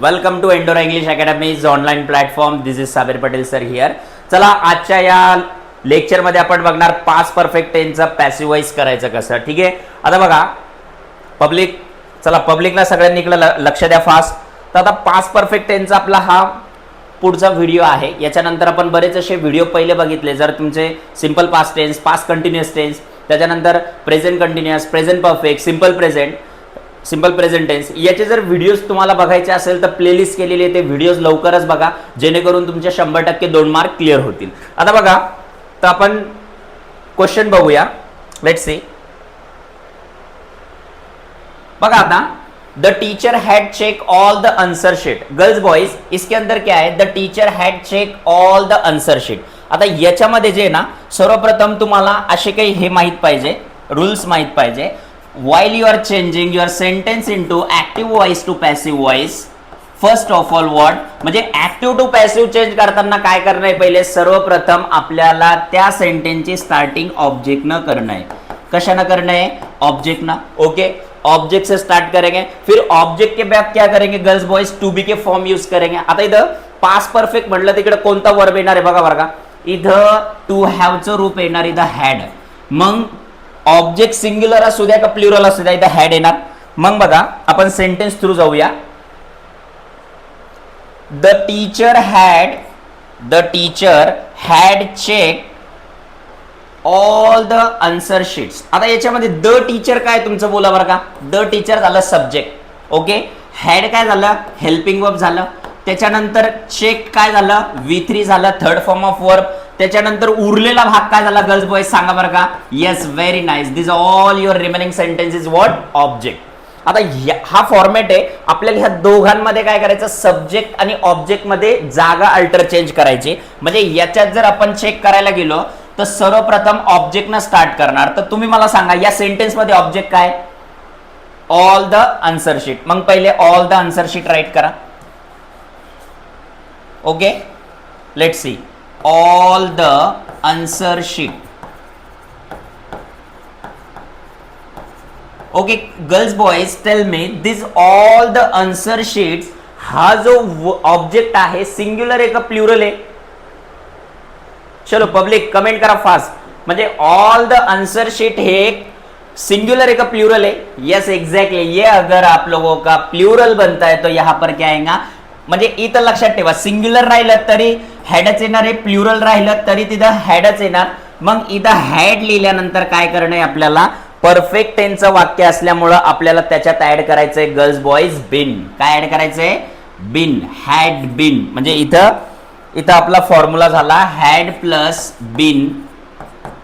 Welcome to Endora English academy's online platform. This is Sabir Patel sir here. चला, आजच्या या लेक्चरमध्ये आपण बघणार पास्ट परफेक्ट टेन्सचं पॅसिव्ह वॉइस करायचं कसं. ठीक आहे, आता बघा पब्लिकला सगळ्यांनी इकडे लक्ष द्या फास्ट. तर आता पास्ट परफेक्ट टेन्सचा आपला हा पुढचा व्हिडिओ आहे. याच्यानंतर आपण बरेच असे व्हिडिओ पहिले बघितले. जर तुमचे simple past tense, past continuous tense, त्याच्यानंतर present continuous, present perfect, simple present tense, याचे जर व्हिडिओज तुम्हाला बघायचे असेल तर प्लेलिस्ट केलेली आहे. ते व्हिडिओज लवकरच बघा, जेणेकरून तुमचे 100% 2 मार्क क्लिअर होतील. आता बघा, तर आपण क्वेश्चन बघूया. Let's see. बघा आता, the teacher had check all the answer sheet. Girls boys, इसके अंदर क्या है? The teacher had check all the answer sheet. आता याच्यामध्ये जे ना, सर्वप्रथम तुम्हाला असे काही हे माहित पाहिजे, रूल्स माहित पाहिजे. While you are changing your sentence into active voice to passive voice, first of all what? म्हणजे active to passive चेंज करताना काय करणं आहे? पहिले सर्वप्रथम आपल्याला त्या सेंटेन्सची स्टार्टिंग ऑब्जेक्ट न करणं आहे. कशानं करणं आहे? ऑब्जेक्ट ना. ओके, ऑब्जेक्ट से स्टार्ट करेंगे, फिर ऑब्जेक्ट के बाद क्या करेंगे? गर्ल्स बॉयज टू बी के फॉर्म यूज करेंगे. आता इथं पास्ट परफेक्ट म्हटलं तिकडे कोणता वर्ब येणार आहे बघा बरं का. इथं टू हॅवचं रूप येणार, इथं हॅड. मग ऑब्जेक्ट सिंग्युलर असू द्या का प्लुरल असू द्या, इथं हॅड येणार. मग बघा, आपण सेंटेन्स थ्रू जाऊया. The teacher had check all the answer sheets. आता याच्यामध्ये द टीचर काय तुमचं बोला बरं का. द टीचर झालं सब्जेक्ट. ओके, हॅड काय झालं? हेल्पिंग वर्ब झालं. त्याच्यानंतर चेक काय झालं? V3 झालं, थर्ड फॉर्म ऑफ वर्ब. त्याच्यानंतर उरलेला भाग काय झाला? गर्ल्स बॉयज सांगा बरं का. Yes, very nice. This all your remaining sentence is what? Object. आता हा फॉर्मॅट आहे. आपल्याला ह्या दोघांमध्ये काय करायचं? सब्जेक्ट आणि ऑब्जेक्ट मध्ये जागा अल्टर चेंज करायची. म्हणजे याच्यात जर आपण चेक करायला गेलो तर सर्वप्रथम ऑब्जेक्ट न स्टार्ट करणार. तर तुम्ही मला सांगा, या सेंटेन्स मध्ये ऑब्जेक्ट काय? All the answer sheet. मग पहिले all the answer sheet write करा. Okay, let's see. All the answer sheet. Okay, girls boys, tell me this all the answer sheets. हा जो ऑब्जेक्ट आहे सिंग्युलर आहे का प्लुरल आहे? चलो पब्लिक कमेंट करा फास्ट. म्हणजे ऑल द आंसर शीट हे सिंगुलर है का प्लूरल है? Yes exactly. ये अगर आप लोगों का प्लूरल बनता है तो यहाँ पर क्या आएगा? म्हणजे इथं लक्षात ठेवा, सिंग्युलर राहिलं तरी हॅडच येणार आहे, प्लुरल राहिलं तरी तिथं हॅडच येणार. मग इथं हॅड लिहिल्यानंतर काय करणं आहे आपल्याला? परफेक्ट टेन्सचं वाक्य असल्यामुळं आपल्याला त्याच्यात ऍड करायचंय गर्ल्स बॉयज बिन. काय ऍड करायचंय? बिन. Had been. म्हणजे इथं आपला फॉर्म्युला झाला हॅड प्लस बिन.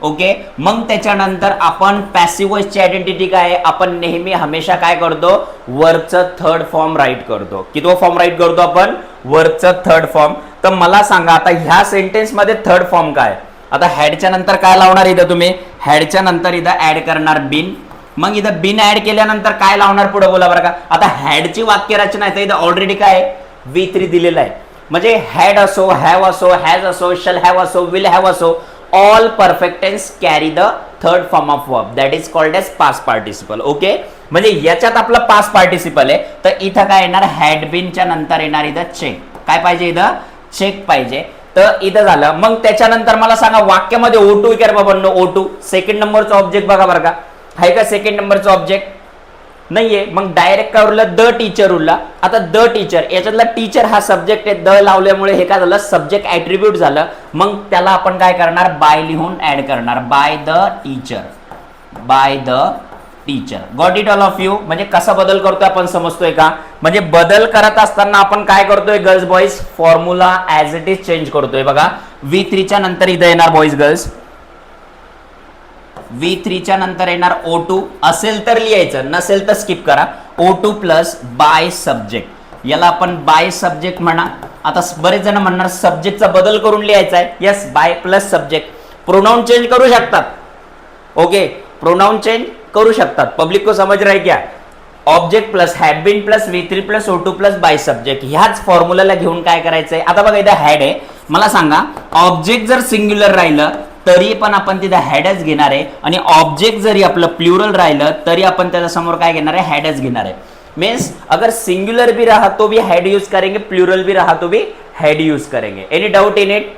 ओके, मग त्याच्यानंतर आपण पॅसिव्ह वॉइसची आयडेंटिटी काय आहे? आपण नेहमी हमेशा काय करतो? वर्बचं थर्ड फॉर्म राईट करतो. कितवा फॉर्म राईट करतो आपण? वर्बचं थर्ड फॉर्म. तर मला सांगा, आता ह्या सेंटेन्स मध्ये थर्ड फॉर्म काय? आता हॅडच्या नंतर काय लावणार? इथं तुम्ही हॅडच्या नंतर इथं ऍड करणार बिन. मग इथं बिन ऍड केल्यानंतर काय लावणार पुढे बोला बरं का. आता हॅडची वाक्य रचना आहे, इथं ऑलरेडी काय आहे? V3 दिलेला आहे. म्हणजे हॅड असो, हॅव असो, हॅज असो, शल हॅव असो, विल हॅव असो, all perfect tense carry the third form of verb, that is called as past participle. Okay, म्हणजे याच्यात आपला पास्ट पार्टिसिपल आहे. तर इथं काय येणार? हॅड बीन च्या नंतर येणार इथं चेक. काय पाहिजे? इथं चेक पाहिजे. तर इथं झालं. मग त्याच्यानंतर मला सांगा, वाक्यामध्ये O2 विचार बाबा. O2 सेकंड नंबरचा ऑब्जेक्ट बघा बरं का. आहे का सेकंड नंबरचा ऑब्जेक्ट? नाहीये. मग डायरेक्ट काय उरलं? द टीचर उरला. आता द टीचर, याच्यातला टीचर हा सब्जेक्ट आहे. द लावल्यामुळे हे काय झालं? सब्जेक्ट ऍट्रिब्यूट झालं. मग त्याला आपण काय करणार? बाय लिहून ऍड करणार. By the teacher. By the teacher. Got it all of you? म्हणजे कसा बदल करतोय आपण समजतोय का? म्हणजे बदल करत असताना आपण काय करतोय girls boys? Formula as it is change करतोय. बघा, V3 च्या नंतर इथं येणार बॉईज गर्ल्स. V3 च्या नंतर येणार O2. असेल तर लिहायचं, नसेल तर स्किप करा. O2 plus by subject. याला आपण बाय सब्जेक्ट म्हणा. आता बरेच जण म्हणणार सब्जेक्टचा बदल करून लिहायचा आहे. Yes, by plus subject. Pronoun change करू शकतात. ओके, प्रोनाउन चेंज करू शकतात. पब्लिक को समझ रहा है क्या? Object plus had been plus V3 plus O2 plus by subject. ह्याच फॉर्म्युलाला घेऊन काय करायचंय? आता बघा, इथं हॅड आहे. मला सांगा, ऑब्जेक्ट जर सिंग्युलर राहिलं तरी पण आपण तिथे हॅडच घेणार आहे, आणि ऑब्जेक्ट जरी आपलं प्लुरल राहिलं तरी आपण त्याच्या समोर काय घेणार आहे? हॅडच घेणार आहे. मीन्स अगर सिंगुलर भी रहा तो भी हेड यूज करेंगे, प्लूरल भी रहा तो भी हेड यूज करेंगे. Any doubt in it?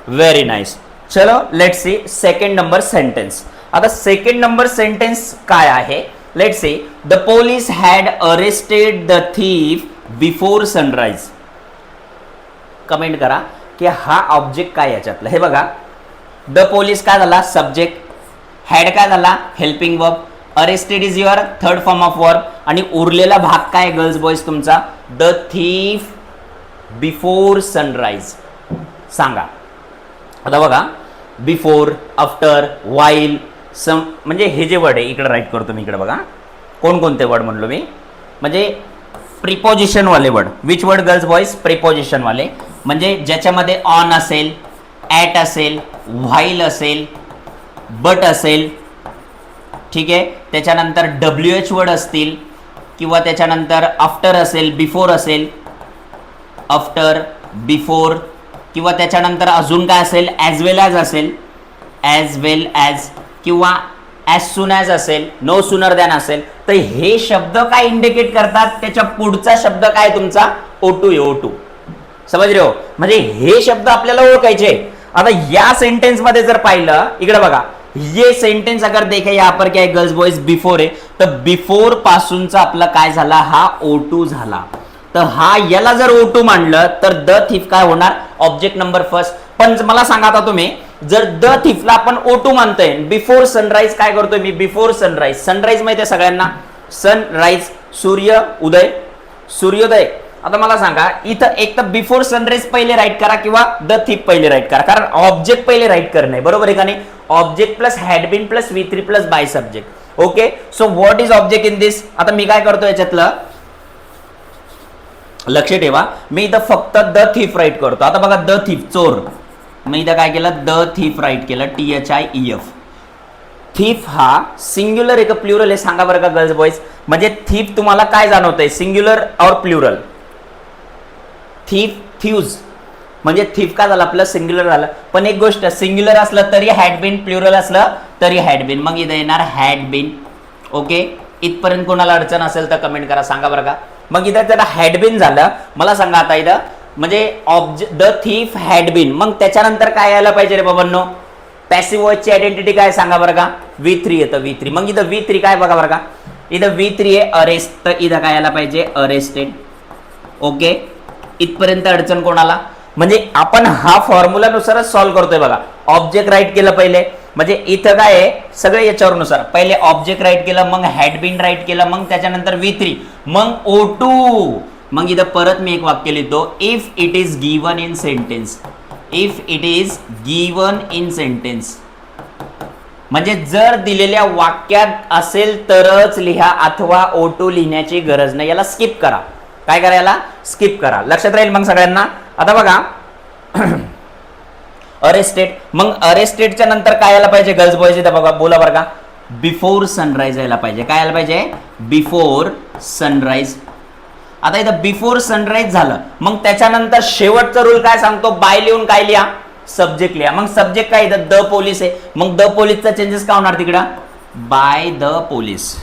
Very nice. चलो let's see second number sentence. आता सेकंड नंबर सेंटेन्स काय आहे? Let's see the police had arrested the thief before sunrise. Comment करा की हा ऑब्जेक्ट काय याच्यातला. हे बघा, द पोलीस काय झाला? सब्जेक्ट. हॅड काय झाला? Helping verb. Arrested is your third form of verb. आणि उरलेला भाग काय गर्ल्स बॉयज तुमचा? The thief before sunrise. सांगा आता बघा, बिफोर, आफ्टर, वाईल, सम, म्हणजे हे जे वर्ड आहे इकडे राईट करतो मी. इकडे बघा कोणकोणते वर्ड म्हणलो मी, म्हणजे प्रिपोजिशन वाले word. Which word girls boys? Preposition वाले, म्हणजे ज्याच्यामध्ये ऑन असेल, ॲट असेल, व्हाईल असेल, बट असेल, ठीक आहे. त्याच्यानंतर WH वर्ड असतील, किंवा त्याच्यानंतर आफ्टर असेल, बिफोर असेल, आफ्टर, बिफोर, किंवा त्याच्यानंतर अजून काय असेल? ॲज वेल ॲज असेल, ॲज वेल ॲज, किंवा ॲज सून ॲज असेल, नो सूनर दॅन असेल. तर हे शब्द काय इंडिकेट करतात? त्याच्या पुढचा शब्द काय तुमचा? O2 आहे, O2. समज रे हो? म्हणजे हे शब्द आपल्याला ओळखायचे. आता या सेंटेन्स मध्ये जर पाहिलं, इकडे बघा, ये सेंटेन्स अगर देखे यहाँ पर क्या है गर्ल्स बॉयज? बिफोर आहे. तर बिफोर पासूनचा आपला काय झाला? हा O2 झाला. तर हा याला जर O2 मांडलं तर द थीफ काय होणार? Object number first. पण मला सांगा आता तुम्ही, जर द थीफला आपण O2 मानतोय, बिफोर सनराइज काय करतोय मी? Before sunrise. सनराइज माहिती आहे सगळ्यांना? सनराइज, सूर्य उदय, सूर्योदय. आता मला सांगा, इथं एक तर बिफोर सनराइज पहिले राईट करा किंवा द थीफ पहिले राईट करा, कारण ऑब्जेक्ट पहिले राईट करणे, बरोबर आहे का नाही? Object plus had been plus V3 plus by subject. Okay, so what is object in this? आता मी काय करतो याच्यातलं, लक्ष ठेवा, मी इथं फक्त द थीफ राईट करतो. आता बघा, द थीफ, चोर. मी इथं काय केलं? द थीफ राईट केलं, THIEF. थीफ हा सिंग्युलर आहे का प्लुरल आहे? सांगा बरं का गर्ल्स बॉयज. म्हणजे थीफ तुम्हाला काय जाणवतंय? सिंग्युलर और प्लुरल? थीफ, थ्यूज, म्हणजे थीफ काय झालं आपलं? सिंग्युलर झालं. पण एक गोष्ट, सिंग्युलर असलं तरी हॅड बीन, प्लुरल असलं तरी हॅड बीन. मग इथं येणार हॅड बीन. ओके, इथपर्यंत कोणाला अडचण असेल तर कमेंट करा, सांगा बरं का. मग इथं त्याला हॅड बीन झालं. मला सांगा आता इथं, म्हणजे द थीफ हॅड बीन, मग त्याच्यानंतर काय यायला पाहिजे रे बाबांनो? पॅसिव्ह वॉइसची आयडेंटिटी काय? सांगा बरं का. V3 येतं, V3. मग इथं V3 काय बघा बरं का, इथं V3 आहे अरेस्ट, तर इथं काय यायला पाहिजे? अरेस्टेड. ओके, इथपर्यंत अडचण कोणाला? म्हणजे आपण हा फॉर्म्युलानुसारच सॉल्व्ह करतोय बघा. ऑब्जेक्ट राईट केलं पहिले, म्हणजे इथं काय आहे? सगळे याच्यावरनुसार. पहिले ऑब्जेक्ट राईट केलं, मग हॅड बीन राईट केलं, मग त्याच्यानंतर V3, मग O2. मग इथं परत मी एक वाक्य लिहितो, if it is given in sentence. If it is given in sentence, म्हणजे जर दिलेल्या वाक्यात असेल तरच लिहा, अथवा O2 लिहिण्याची गरज नाही. याला स्किप करा. काय करा? याला स्किप करा. लक्षात राहील मग सगळ्यांना. आता बघा, अरेस्टेड, मग अरेस्टेडच्या नंतर काय यायला पाहिजे गर्ल्स बॉयज? इथं बघा, बोला बरं का. बिफोर सनराइज यायला पाहिजे. काय यायला पाहिजे? Before sunrise. आता इथं बिफोर सनराइज झालं, मग त्याच्यानंतर शेवटचा रूल काय सांगतो? बाय लिहून काय लिहा? सब्जेक्ट लिहा. मग सब्जेक्ट काय? इथं द पोलीस आहे, मग द पोलीसचा चेंजेस काय होणार तिकडं? By the police.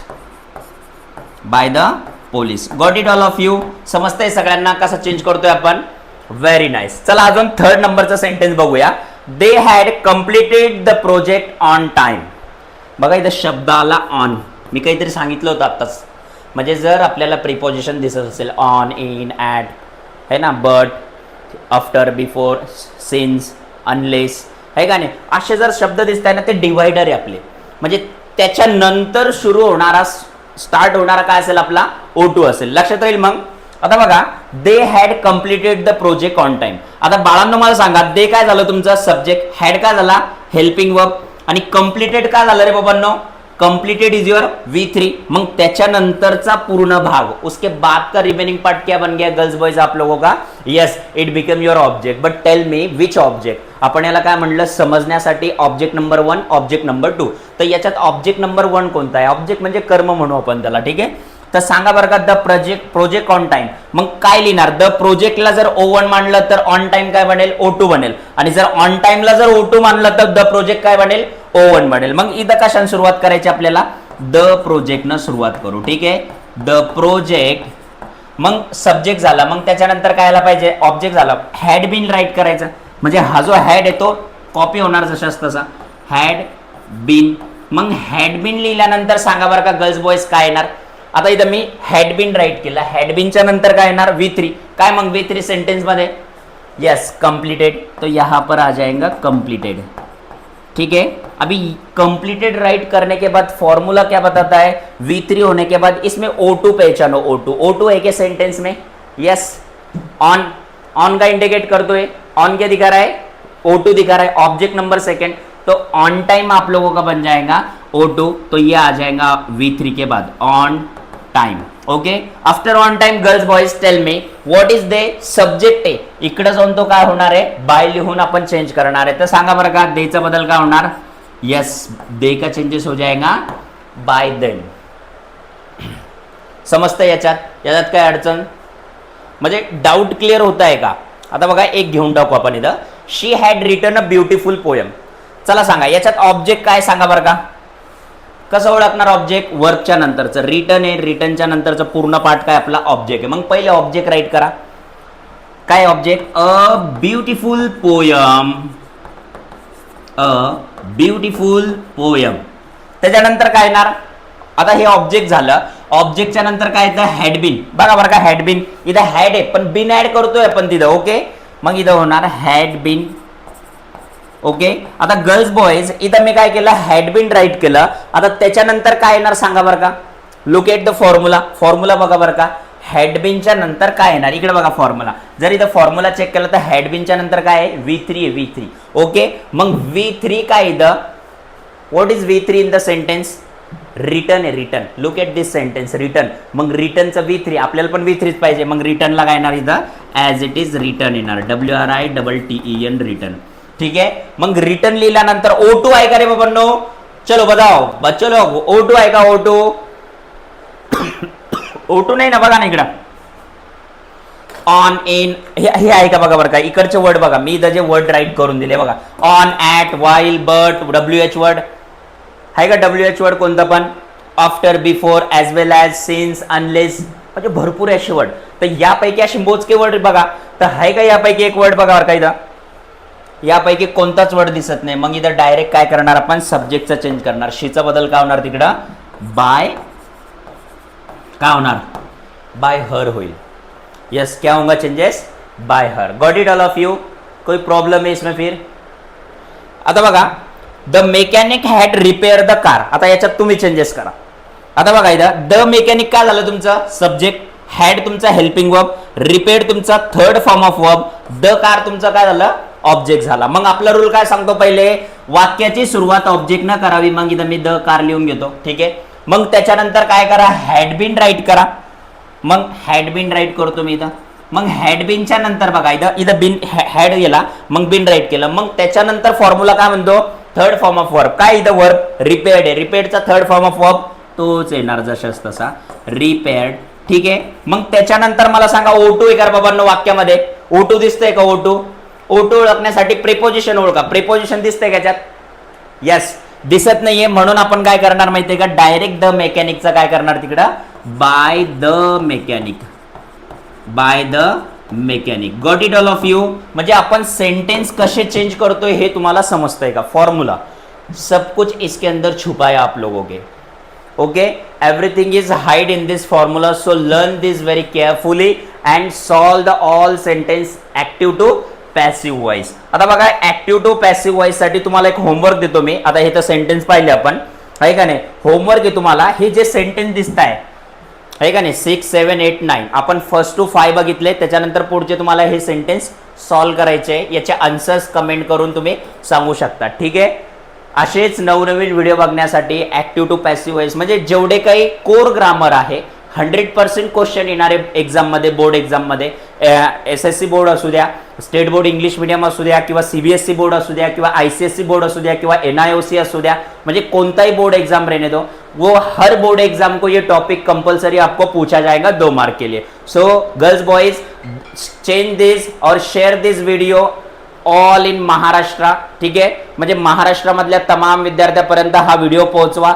By the police. Got it all of you? समजतंय सगळ्यांना कसं चेंज करतोय आपण? Very nice. चला अजून थर्ड नंबरचा सेंटेन्स बघूया. They had completed the project on time. बघा इथं शब्द आला ऑन. मी काहीतरी सांगितलं होतं आत्ताच, म्हणजे जर आपल्याला प्रिपोजिशन दिसत असेल, ऑन, इन, ॲट, है ना, but, after, before, since, unless, है का नाही, असे जर शब्द दिसत आहे ना, ते डिवायडर आहे आपले. म्हणजे त्याच्यानंतर सुरू होणारा, स्टार्ट होणारा काय असेल? आपला O2 असेल. लक्षात राहील मग. आता बघा, they had completed the project on time. आता बाळांनो मला सांगा, दे काय झालं तुमचं? सब्जेक्ट. हॅड काय झाला? Helping verb. आणि कम्प्लिटेड काय झालं रे बाबांनो? Completed is your V3. मग त्याच्यानंतरचा पूर्ण भाग, उसके बाद का रिमेनिंग पार्ट क्या बन गया गर्ल्स बॉयज आप लोगों का? Yes, it become your object. But tell me which object? आपण याला काय म्हणलं समजण्यासाठी? Object number 1, object number 2. तर याच्यात ऑब्जेक्ट नंबर 1 कोणता आहे? ऑब्जेक्ट म्हणजे कर्म म्हणू आपण त्याला, ठीक आहे. तर सांगा बरं का, द प्रोजेक्ट ऑन टाइम. मग काय लिहिणार? द प्रोजेक्टला जर O1 मानलं तर ऑन टाइम काय बनेल? O2 बनेल. आणि जर ऑन टाइमला जर O2 मानलं तर द प्रोजेक्ट काय बनेल? O1 बनेल. मग इथं कशाने सुरुवात करायची आपल्याला? द प्रोजेक्टनं सुरुवात करू, ठीक आहे. द प्रोजेक्ट, मग सब्जेक्ट झाला, मग त्याच्यानंतर काय आला पाहिजे, ऑब्जेक्ट झाला, हॅड बीन राईट करायचं, म्हणजे हा जो हॅड आहे तो कॉपी होणार जशाच तसा, हॅड बीन. मग हॅड बीन लिहिल्यानंतर सांगा बरं का गर्ल्स बॉयज काय येणार. आता इथं मी हॅड बीन राईट केला, हॅड बीनच्या नंतर काय येणार, V3. काय मग V3 सेंटेंस मध्ये, यस कंप्लीटेड, तो यहाँ पर आ जाएगा कंप्लीटेड. ठीक है, अभी कंप्लीटेड राइट करने के बाद फॉर्मूला क्या बताता है, V3 होने के बाद इसमें O2 पहचानो, O2 है क्या सेंटेंस में, यस ऑन, ऑन का इंडिकेट कर दो, ऑन क्या दिखा रहा है, O2 दिखा रहा है, ऑब्जेक्ट नंबर सेकंड, तो ऑन टाइम आप लोगों का बन जाएगा O2, तो ये आ जाएगा V3 के बाद on time. Okay, after on time girls boys tell me what is they subject आहे, इकडे जाऊन तो काय होणार आहे, बाय लिहून आपण चेंज करणार आहे. तर सांगा बरं का देचा बदल काय होणार, यस दे का चेंजेस हो जाएगा बाय देन. समजतं याच्यात काय अडचण, म्हणजे डाऊट क्लिअर होत आहे का. आता बघा एक घेऊन टाकू आपण इथं, she had written a beautiful poem. चला सांगा याच्यात ऑब्जेक्ट काय सांगा बरं का, कसं ओळखणार ऑब्जेक्ट, वर्कच्या नंतरचं रिटन आहे, रिटनच्या नंतरचं पूर्ण पार्ट काय आपला ऑब्जेक्ट आहे. मग पहिले ऑब्जेक्ट राईट करा, काय ऑब्जेक्ट, अ ब्युटिफुल पोयम, अ ब्युटिफुल पोयम. त्याच्यानंतर काय येणार, आता हे ऑब्जेक्ट झालं, ऑब्जेक्टच्या नंतर काय येतं, हॅड बीन. बघा बरं का हॅड बीन, इथं हॅड आहे पण बीन ऍड करतोय आपण तिथं. ओके, मग इथं होणार हॅड बीन. ओके, आता गर्ल्स बॉयज इथं मी काय केलं, हॅड बीन राईट केलं. आता त्याच्यानंतर काय येणार सांगा बरं का, look at the formula, formula बघा बरं का, हॅड बीनच्या नंतर काय येणार, इकडे बघा फॉर्म्युला, जर इथं फॉर्म्युला चेक केला तर हॅड बीनच्या नंतर काय आहे, V3 आहे, V3. ओके, मग V3 काय इथं, what is V3 in the sentence, return आहे, return. Look at this sentence, return. मग रिटर्नचं V3, आपल्याला पण V3 पाहिजे, मग रिटर्नला काय येणार इथं, ॲज इट इज रिटर्न येणार, WRITTEN रिटर्न. ठीक आहे, मग रिटर्न लिहिल्यानंतर O2 आहे का रे बाबांनो, चलो बताओ, चलो O2 आहे का, O2 नाही ना, बघा ना इकडं ऑन, इन हे आहे का बघा बरं का, इकडचे वर्ड बघा, मी इथं जे वर्ड राईट करून दिले बघा, on, at, while, but, WH word आहे का, WH वर्ड कोणतं पण, आफ्टर, बिफोर, ॲज वेल ॲज, सिन्स, अनलेस, म्हणजे भरपूर असे वर्ड. तर यापैकी असे मोजके वर्ड बघा, तर आहे का यापैकी एक वर्ड बघा बरं का इथं, यापैकी कोणताच वर्ड दिसत नाही. मग इथं डायरेक्ट काय करणार आपण, सब्जेक्टचा चेंज करणार, शीचा बदल काय होणार तिकडं, बाय काय होणार, बाय हर होईल. यस क्या होगा changes, bye her. Got it all of you, कोई प्रॉब्लेम है इसमें फिर. आता बघा the mechanic had repair the car, आता याच्यात तुम्ही चेंजेस करा. आता बघा इथं द मेकॅनिक काय झालं तुमचं सब्जेक्ट, हॅड तुमचा हेल्पिंग वर्ब, रिपेअर तुमचा third form of verb, the car तुमचा काय झालं ऑब्जेक्ट झाला. मग आपला रूल काय सांगतो, पहिले वाक्याची सुरुवात ऑब्जेक्ट न करावी. मग इथं मी द कार लिहून घेतो, ठीक आहे. मग त्याच्यानंतर काय करा, हॅड बीन राईट करा. मग हॅड बीन राईट करतो मी इथं. मग हॅड बीनच्या नंतर बघा इथं बिन हॅड गेला, मग बिन राईट केलं. मग त्याच्यानंतर फॉर्म्युला काय म्हणतो, थर्ड फॉर्म ऑफ वर्ब. काय इथं वर्ब रिपेअर्ड आहे, रिपेअर्डचा थर्ड फॉर्म ऑफ वर्ब तोच येणार जशाच तसा, रिपेअर्ड. ठीक आहे. मग त्याच्यानंतर मला सांगा O2 आहे का बाबांनो वाक्यामध्ये, O2 दिसतंय का, O2 ओळखण्यासाठी प्रिपोजिशन ओळखा. प्रिपोजिशन दिसतंय का त्याच्यात, यस दिसत नाहीये, म्हणून आपण काय करणार माहितीये का, डायरेक्ट द मेकॅनिकचं काय करणार तिकडं, by the mechanic, by the mechanic. Got it all of you. म्हणजे आपण सेंटेन्स कसे चेंज करतोय हे तुम्हाला समजतंय का, फॉर्म्युला सब कुछ इसके अंदर छुपा है आप लोगों के. Okay, everything is hide in this formula, so learn this very carefully and solve the all sentence active to passive voice. आता बघा ऍक्टिव्ह टू पॅसिव्ह वॉइस साठी तुम्हाला एक होमवर्क देतो मी. आता हे तर सेंटेन्स पाहिले आपण, आहे का नाही. होमवर्क आहे तुम्हाला, हे जे सेंटेन्स दिसत आहे का नाही 6, 7, 8, 9 आपण 1 to 5 बघितले. त्याच्यानंतर पुढचे तुम्हाला हे सेंटेन्स सॉल्व करायचे, याचे आन्सर्स कमेंट करून तुम्ही सांगू शकता. ठीक आहे. असेच नवनवीन व्हिडिओ बघण्यासाठी ऍक्टिव्ह टू पॅसिव्ह वॉइस म्हणजे जेवढे काही कोर ग्रामर आहे 100% क्वेश्चन येणारे एक्झाममध्ये, बोर्ड एक्झाममध्ये, SSC बोर्ड असू द्या, स्टेट बोर्ड इंग्लिश मीडियम असू द्या, किंवा CBSE बोर्ड असू द्या, किंवा ICSE बोर्ड असू द्या, किंवा NIOC असू द्या, म्हणजे कोणताही बोर्ड एग्जाम रहने दो, वो हर बोर्ड एग्जाम को ये टॉपिक कंपलसरी आपको पूछा जाएगा 2 मार्क के लिए. सो गर्ल्स बॉयज चेंज दिस और share this video all in Maharashtra. ठीक आहे, म्हणजे महाराष्ट्रामधल्या तमाम विद्यार्थ्यांपर्यंत हा व्हिडिओ पोहोचवा.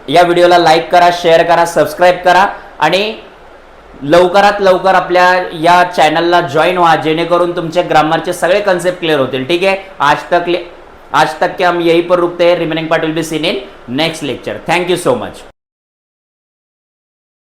या व्हिडिओला लाईक करा, शेअर करा, सबस्क्राईब करा आणि लवकरात लवकर आपल्या या चॅनलला जॉईन व्हा, जेणेकरून तुमचे ग्रामरचे सगळे कन्सेप्ट क्लियर होतील. ठीक है, आज तक के हम यहीं पर रुकते हैं. Remaining part will be seen in next lecture. Thank you so much.